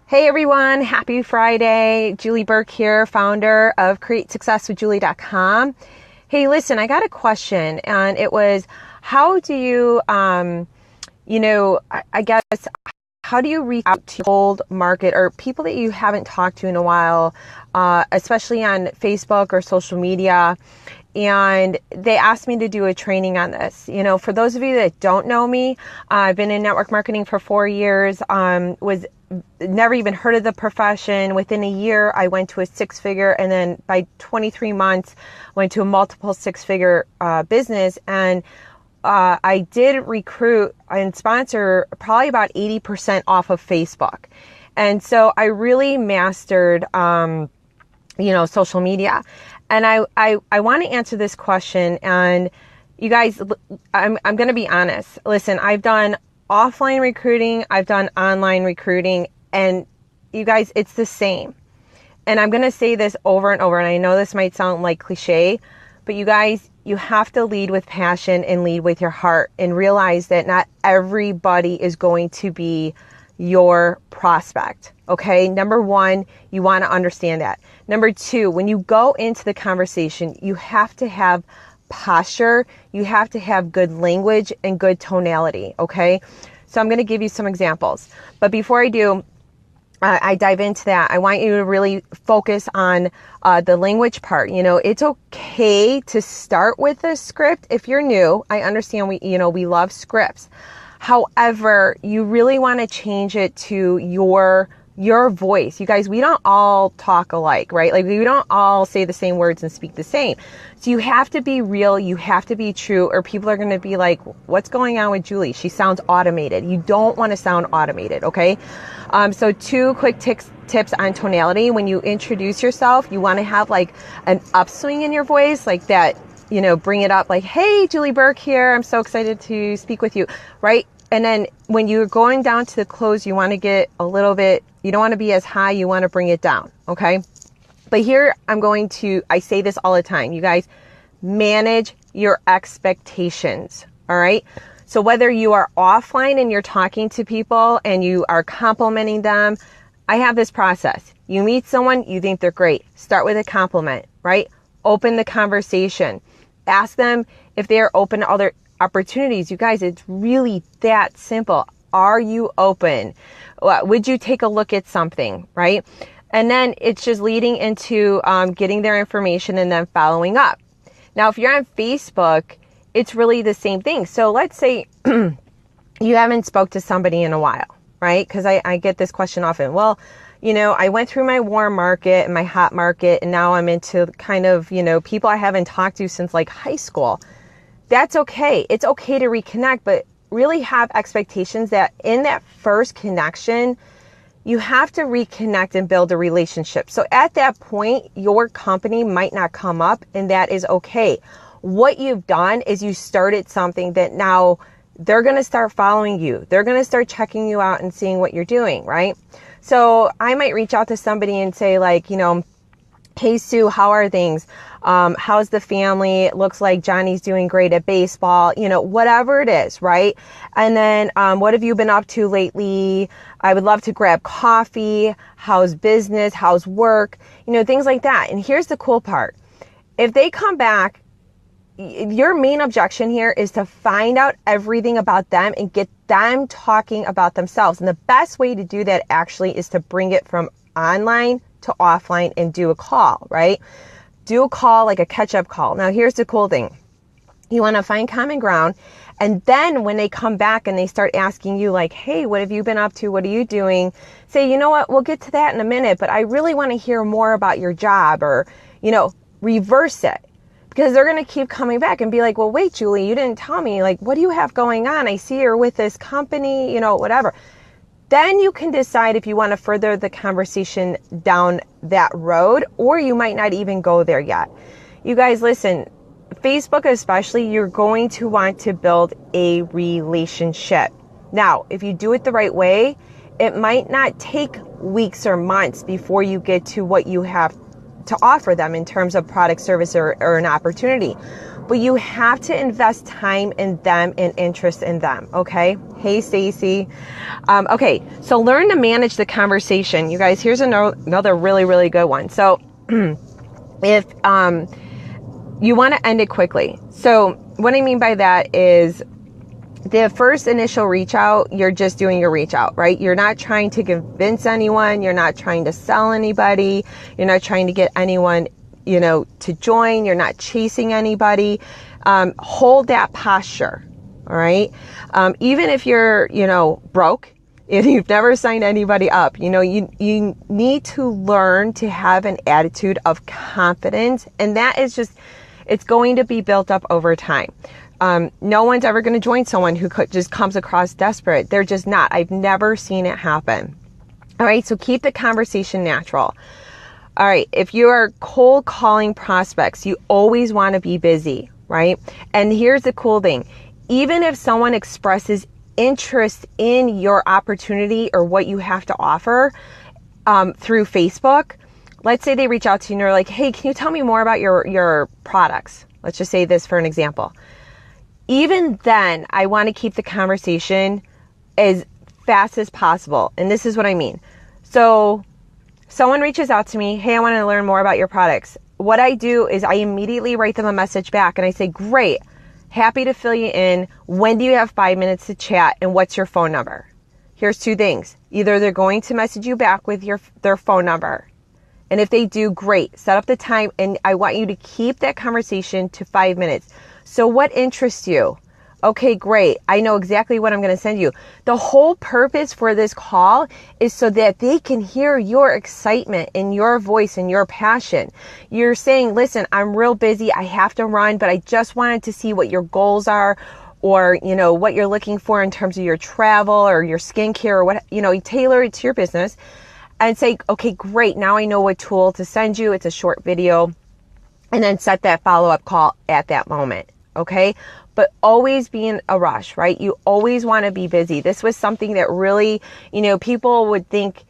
Hey everyone, happy Friday. Julie Burke here, founder of CreateSuccessWithJulie.com. Hey, listen, I got a question, and it was, how do you, I guess, how do you reach out to cold market or people that you haven't talked to in a while, especially on Facebook or social media? And they asked me to do a training on this. You know, for those of you that don't know me, I've been in network marketing for 4 years, was never even heard of the profession. Within a year, I went to a 6-figure, and then by 23 months, went to a multiple 6-figure business. And I did recruit and sponsor probably about 80% off of Facebook. And so I really mastered, social media. And I want to answer this question. And you guys, I'm going to be honest. Listen, I've done offline recruiting, I've done online recruiting, and you guys, it's the same. And I'm going to say this over and over, and I know this might sound like cliche, but you guys, you have to lead with passion and lead with your heart, and realize that not everybody is going to be your prospect. Okay. Number one, you want to understand that. Number two, when you go into the conversation, you have to have posture. You have to have good language and good tonality. Okay. So I'm going to give you some examples, but before I do, I dive into that, I want you to really focus on the language part. You know, it's okay to start with a script. If you're new, I understand we love scripts. However, you really want to change it to your voice. You guys, we don't all talk alike, right? Like, we don't all say the same words and speak the same. So you have to be real. You have to be true, or people are going to be like, what's going on with Julie? She sounds automated. You don't want to sound automated. Okay. So 2 quick tips on tonality. When you introduce yourself, you want to have like an upswing in your voice, like that, bring it up like, hey, Julie Burke here. I'm so excited to speak with you. Right. And then when you're going down to the close, you want to get a little bit, you don't want to be as high. You want to bring it down. Okay. But here I say this all the time, you guys, manage your expectations. All right. So whether you are offline and you're talking to people and you are complimenting them, I have this process. You meet someone, you think they're great. Start with a compliment, right? Open the conversation. Ask them if they are open to other opportunities. You guys, it's really that simple. Are you open? Would you take a look at something, right? And then it's just leading into getting their information and then following up. Now, if you're on Facebook, it's really the same thing. So let's say you haven't spoke to somebody in a while, right? Because I get this question often. Well, I went through my warm market and my hot market, and now I'm into kind of, people I haven't talked to since like high school. That's okay. It's okay to reconnect, but really have expectations that in that first connection, you have to reconnect and build a relationship. So at that point, your company might not come up, and that is okay. What you've done is you started something that now they're going to start following you. They're going to start checking you out and seeing what you're doing, right? So I might reach out to somebody and say like, hey, Sue, how are things? How's the family? It looks like Johnny's doing great at baseball, whatever it is, right? And then, what have you been up to lately? I would love to grab coffee. How's business? How's work? Things like that. And here's the cool part. If they come back, your main objection here is to find out everything about them and get them talking about themselves. And the best way to do that actually is to bring it from online to offline and do a call, right? Do a call, like a catch-up call. Now, here's the cool thing. You want to find common ground. And then when they come back and they start asking you like, hey, what have you been up to? What are you doing? Say, you know what? We'll get to that in a minute, but I really want to hear more about your job, or, reverse it. Because they're going to keep coming back and be like, well, wait, Julie, you didn't tell me, like, what do you have going on? I see you're with this company, whatever. Then you can decide if you want to further the conversation down that road, or you might not even go there yet. You guys, listen, Facebook especially, you're going to want to build a relationship. Now, if you do it the right way, it might not take weeks or months before you get to what you have to offer them in terms of product, service, or an opportunity. but you have to invest time in them and interest in them. Okay. Hey, Stacy. Okay. So learn to manage the conversation. You guys, here's another really, really good one. So if, you want to end it quickly. So what I mean by that is the first initial reach out, you're just doing your reach out, right? You're not trying to convince anyone. You're not trying to sell anybody. You're not trying to get anyone, to join. You're not chasing anybody. Hold that posture. All right. Even if you're, broke, if you've never signed anybody up, you need to learn to have an attitude of confidence. And that is it's going to be built up over time. No one's ever going to join someone who just comes across desperate. They're just not. I've never seen it happen. All right. So keep the conversation natural. All right. If you are cold calling prospects, you always want to be busy, right? And here's the cool thing. Even if someone expresses interest in your opportunity or what you have to offer through Facebook, let's say they reach out to you and they're like, hey, can you tell me more about your products? Let's just say this for an example. Even then, I want to keep the conversation as fast as possible. And this is what I mean. So someone reaches out to me, hey, I want to learn more about your products. What I do is I immediately write them a message back and I say, great, happy to fill you in. When do you have 5 minutes to chat and what's your phone number? Here's two things. Either they're going to message you back with their phone number. And if they do, great. Set up the time and I want you to keep that conversation to 5 minutes. So what interests you? Okay, great. I know exactly what I'm going to send you. The whole purpose for this call is so that they can hear your excitement and your voice and your passion. You're saying, listen, I'm real busy. I have to run, but I just wanted to see what your goals are or, what you're looking for in terms of your travel or your skincare or what, you tailor it to your business and say, okay, great. Now I know what tool to send you. It's a short video and then set that follow-up call at that moment. Okay. But always be in a rush, right? You always want to be busy. This was something that really, people would think,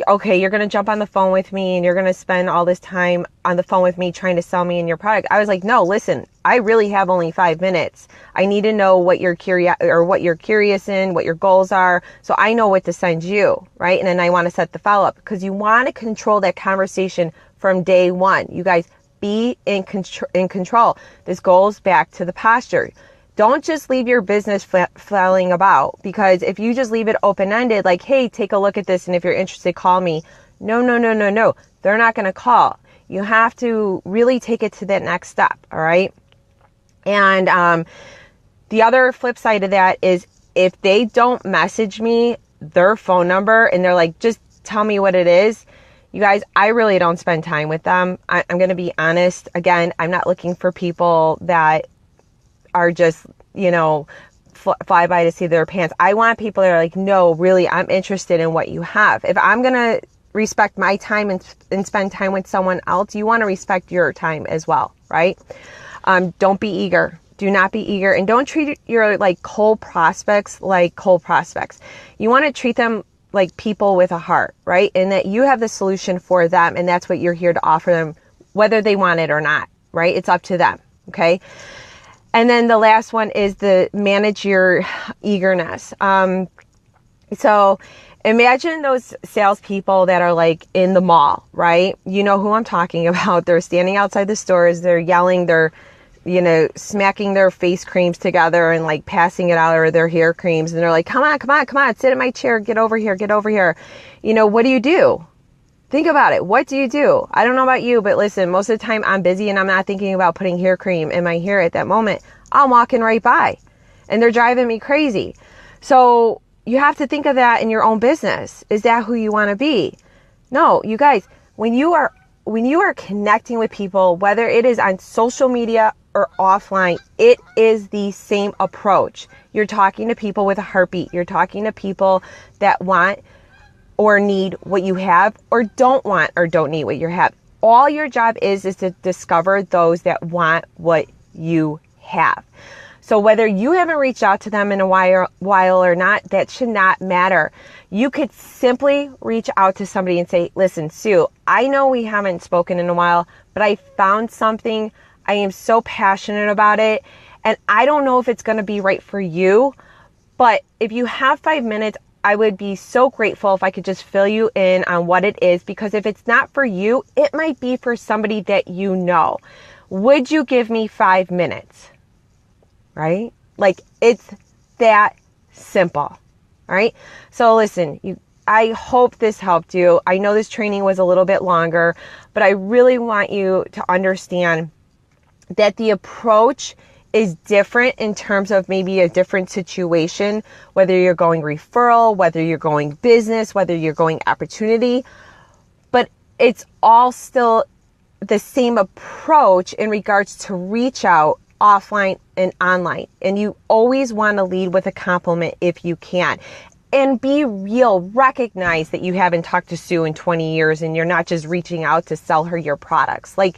okay, you're going to jump on the phone with me and you're going to spend all this time on the phone with me trying to sell me and your product. I was like, no, listen, I really have only 5 minutes. I need to know what you're curious in, what your goals are. So I know what to send you, right? And then I want to set the follow-up because you want to control that conversation from day one. You guys be in control. This goes back to the posture. Don't just leave your business flailing about because if you just leave it open-ended, like, hey, take a look at this. And if you're interested, call me. No. They're not going to call. You have to really take it to that next step. All right. And the other flip side of that is if they don't message me their phone number and they're like, just tell me what it is. You guys, I really don't spend time with them. I'm going to be honest. Again, I'm not looking for people that are just, fly by to see their pants. I want people that are like, no, really, I'm interested in what you have. If I'm going to respect my time and spend time with someone else, you want to respect your time as well, right? Don't be eager. Do not be eager. And don't treat your cold prospects like cold prospects. You want to treat them like people with a heart, right? And that you have the solution for them. And that's what you're here to offer them, whether they want it or not, right? It's up to them. Okay. And then the last one is manage your eagerness. So imagine those salespeople that are in the mall, right? You know who I'm talking about. They're standing outside the stores. They're yelling. They're, smacking their face creams together and passing it out or their hair creams. And they're like, come on, sit in my chair. Get over here. What do? Think about it. What do you do? I don't know about you, but listen, most of the time I'm busy and I'm not thinking about putting hair cream in my hair at that moment. I'm walking right by and they're driving me crazy. So you have to think of that in your own business. Is that who you want to be? No, you guys, when you are connecting with people, whether it is on social media or offline, it is the same approach. You're talking to people with a heartbeat. You're talking to people that want or need what you have or don't want or don't need what you have. All your job is to discover those that want what you have. So whether you haven't reached out to them in a while or not, that should not matter. You could simply reach out to somebody and say, listen, Sue, I know we haven't spoken in a while, but I found something. I am so passionate about it. And I don't know if it's going to be right for you, but if you have 5 minutes, I would be so grateful if I could just fill you in on what it is, because if it's not for you, it might be for somebody that you know. Would you give me 5 minutes? Right? Like, it's that simple. All right. So listen, I hope this helped you. I know this training was a little bit longer, but I really want you to understand that the approach is different in terms of maybe a different situation, whether you're going referral, whether you're going business, whether you're going opportunity, but it's all still the same approach in regards to reach out offline and online. And you always want to lead with a compliment if you can. And be real. Recognize that you haven't talked to Sue in 20 years and you're not just reaching out to sell her your products. Like,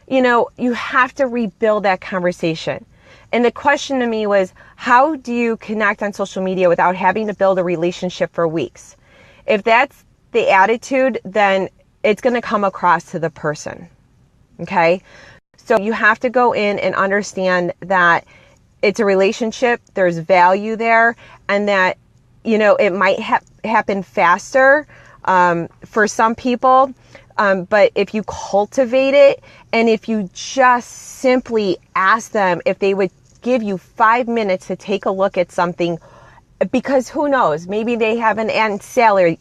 you have to rebuild that conversation. And the question to me was, how do you connect on social media without having to build a relationship for weeks? If that's the attitude, then it's going to come across to the person. Okay? So you have to go in and understand that it's a relationship, there's value there, and that, it might happen faster for some people. But if you cultivate it, and if you just simply ask them if they would give you 5 minutes to take a look at something, because who knows, maybe they have an Aunt Sally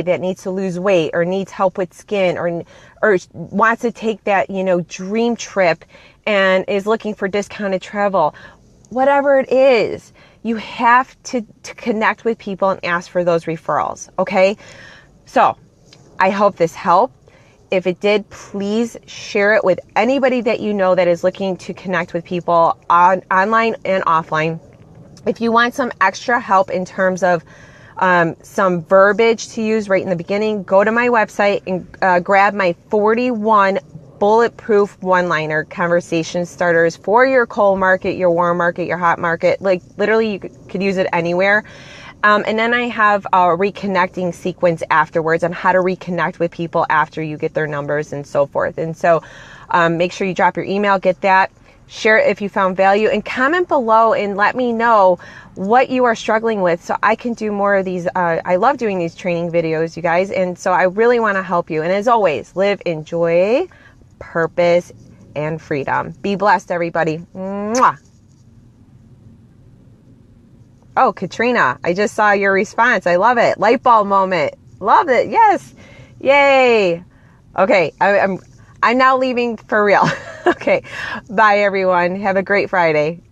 that needs to lose weight or needs help with skin or wants to take that, dream trip and is looking for discounted travel. Whatever it is, you have to connect with people and ask for those referrals. Okay. So I hope this helped. If it did, please share it with anybody that you know that is looking to connect with people online and offline. If you want some extra help in terms of some verbiage to use right in the beginning, go to my website and grab my 41 bulletproof one-liner conversation starters for your cold market, your warm market, your hot market. Like, literally, you could use it anywhere. And then I have a reconnecting sequence afterwards on how to reconnect with people after you get their numbers and so forth. And so make sure you drop your email, get that, share it if you found value, and comment below and let me know what you are struggling with so I can do more of these. I love doing these training videos, you guys. And so I really want to help you. And as always, live in joy, purpose, and freedom. Be blessed, everybody. Mwah. Oh, Katrina, I just saw your response. I love it. Light bulb moment. Love it. Yes. Yay. Okay. I'm now leaving for real. Okay. Bye, everyone. Have a great Friday.